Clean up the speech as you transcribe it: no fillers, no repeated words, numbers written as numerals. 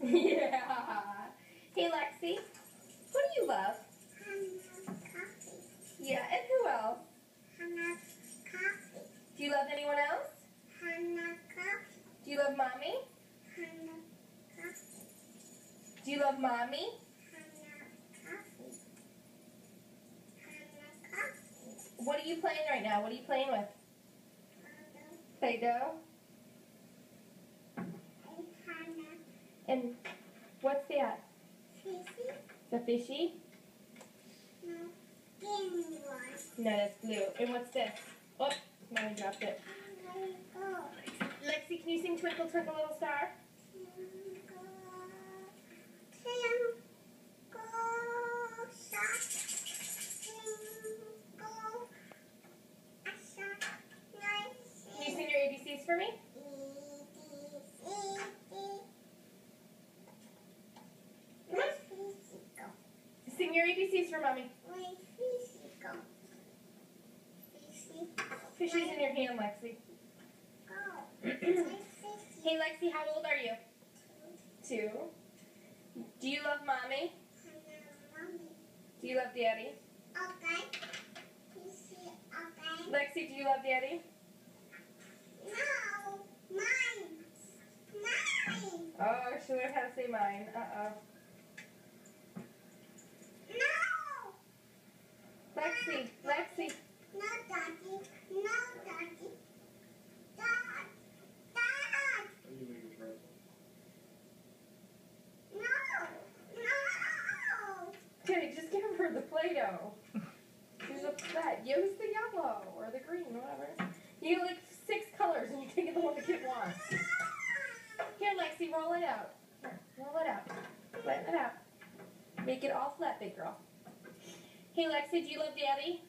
Yeah. Hey, Lexi, who do you love? Coffee. Yeah, and who else? Coffee. Do you love anyone else? Coffee. Do you love Mommy? Coffee. Do you love Mommy? Coffee. What are you playing right now? What are you playing with? Play-Doh? And what's that? Fishy? The fishy? No. Green one. No, that's blue. And what's this? Oh, now we dropped it. There you go. Lexi, can you sing Twinkle, Twinkle, Little Star? Can you sing your ABCs for me? Come on. Sing your ABCs for Mommy. Fishy's in your hand, Lexi. Hey, Lexi, how old are you? 2. Do you love Mommy? Do you love Daddy? Okay. Lexi, do you love Daddy? No, mine. Oh, she learned how to say mine. Uh-oh. No. Lexi. No, Daddy. No, Daddy. Dad. No. Okay, just give her the Play-Doh. She's upset. Use the yellow or the green, whatever. You get like 6 colors and you can get the one the kid wants. Here, Lexi, roll it out. Here, roll it out. Flatten it out. Make it all flat, big girl. Hey, Lexi, do you love Daddy?